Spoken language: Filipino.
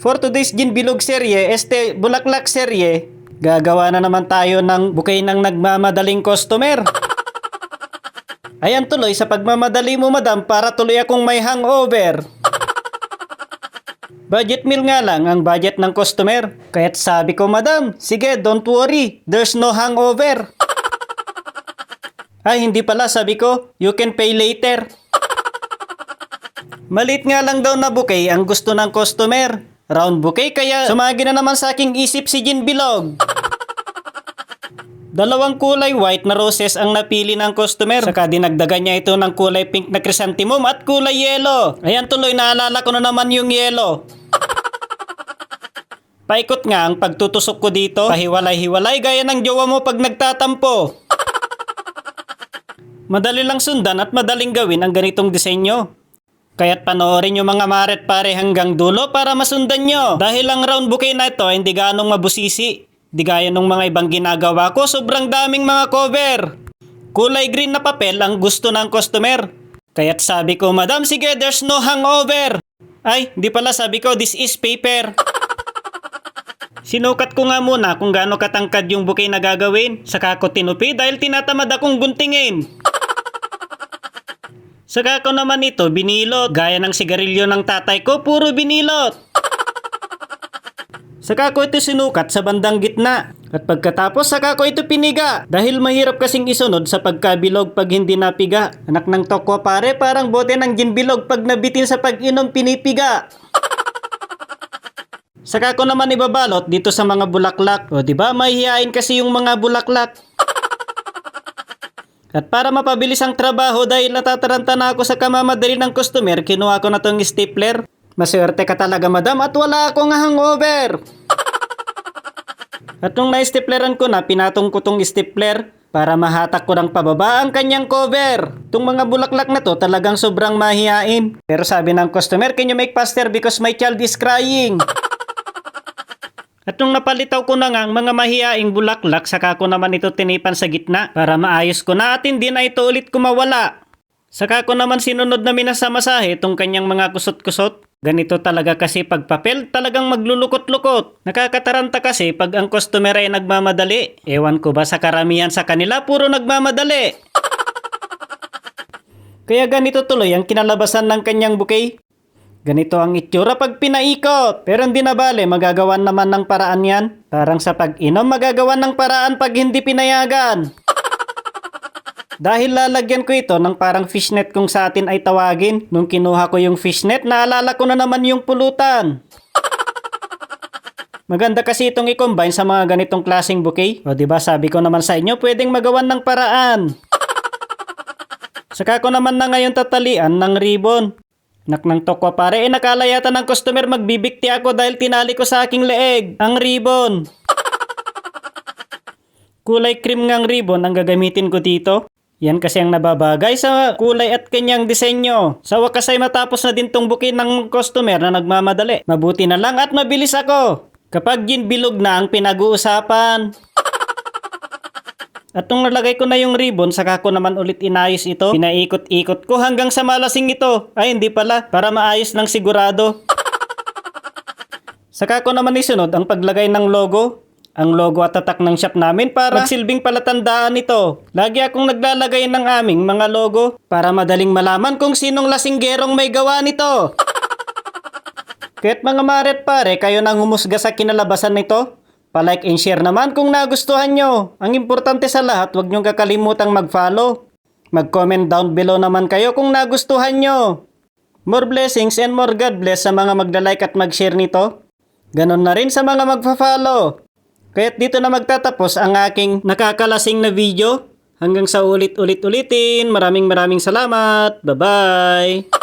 For today's Gin Bilog serye, Bulaklak serye, gagawa na naman tayo ng bouquet ng nagmamadaling customer. Ayan tuloy sa pagmamadali mo madam para tuloy akong may hangover. Budget meal nga lang ang budget ng customer. Kaya't sabi ko madam, sige don't worry, there's no hangover. Ay hindi pala sabi ko, you can pay later. Malit nga lang daw na bouquet ang gusto ng customer. Round bouquet kaya sumagi na naman sa aking isip si Gin Bilog. Dalawang kulay white na roses ang napili ng customer. Saka dinagdagan niya ito ng kulay pink na chrysanthemum at kulay yellow. Ayan tuloy naalala ko na naman yung yellow. Paikot nga ang pagtutusok ko dito. Pahiwalay-hiwalay gaya ng jowa mo pag nagtatampo. Madali lang sundan at madaling gawin ang ganitong disenyo. Kaya't panoorin nyo mga maret pare hanggang dulo para masundan nyo. Dahil ang round bouquet na ito hindi ganong mabusisi. Di gaya nung mga ibang ginagawa ko, sobrang daming mga cover. Kulay green na papel ang gusto ng customer. Kaya't sabi ko, madam sige there's no hangover. Ay, di pala sabi ko this is paper. Sinukat ko nga muna kung gaano katangkad yung bouquet na gagawin. Saka ko tinupi dahil tinatamad akong guntingin. Saka ko naman ito binilot. Gaya ng sigarilyo ng tatay ko, puro binilot. Saka ko ito sinukat sa bandang gitna. At pagkatapos saka ko ito piniga. Dahil mahirap kasing isunod sa pagkabilog pag hindi napiga. Anak ng tokwa pare, parang bote ng Gin Bilog pag nabitin sa pag-inom pinipiga. Saka ko naman ibabalot dito sa mga bulaklak. O diba mahihiyain kasi yung mga bulaklak. At para mapabilis ang trabaho dahil natataranta na ako sa kamamadali ng customer, kinuha ko na tong stapler. Maswerte ka talaga madam at wala akong hangover. At nung na-stapleran ko na, pinatong ko tong stapler para mahatak ko ng pababa ang kanyang cover. Itong mga bulaklak na to talagang sobrang mahihain. Pero sabi ng customer, can you make faster because my child is crying? At nung napalitaw ko na nga ang mga mahihaing bulaklak, saka ko naman ito tinipan sa gitna para maayos ko na at hindi na ito ulit kumawala. Saka ko naman sinunod na minasamasahe itong kanyang mga kusot-kusot. Ganito talaga kasi pag papel talagang maglulukot-lukot. Nakakataranta kasi pag ang customer ay nagmamadali. Ewan ko ba sa karamihan sa kanila puro nagmamadali. Kaya ganito tuloy ang kinalabasan ng kanyang bouquet. Ganito ang itsura pag pinaikot. Pero hindi na bale, magagawan naman ng paraan yan. Parang sa pag-inom, magagawan ng paraan pag hindi pinayagan. Dahil lalagyan ko ito ng parang fishnet kung sa atin ay tawagin. Nung kinuha ko yung fishnet, naalala ko na naman yung pulutan. Maganda kasi itong i-combine sa mga ganitong klaseng bouquet. O diba sabi ko naman sa inyo, pwedeng magawan ng paraan. Saka ko naman na ngayon tatalian ng ribbon. Nak ng tokwa pare, nakalayatan ng customer magbibikti ako dahil tinali ko sa aking leeg ang ribbon. Kulay cream ngang ribbon ang gagamitin ko dito. Yan kasi ang nababagay sa kulay at kanyang disenyo. Sa wakas ay matapos na din tong bouquet ng customer na nagmamadali. Mabuti na lang at mabilis ako kapag Gin Bilog na ang pinag-uusapan. At nung nalagay ko na yung ribbon, saka ko naman ulit inayos ito. Pinaikot-ikot ko hanggang sa malasing ito. Ay hindi pala, para maayos ng sigurado. Saka ko naman isunod ang paglagay ng logo. Ang logo at tatak ng shop namin para magsilbing palatandaan ito. Lagi akong naglalagay ng aming mga logo para madaling malaman kung sinong lasinggerong may gawa nito. Kaya't mga maret pare, kayo nang humusga sa kinalabasan nito. Pa-like and share naman kung nagustuhan nyo. Ang importante sa lahat, huwag nyo kakalimutang mag-follow. Mag-comment down below naman kayo kung nagustuhan nyo. More blessings and more God bless sa mga magla-like at mag-share nito. Ganon na rin sa mga magfa-follow. Kaya't dito na magtatapos ang aking nakakalasing na video. Hanggang sa ulit-ulitin, maraming salamat. Bye-bye!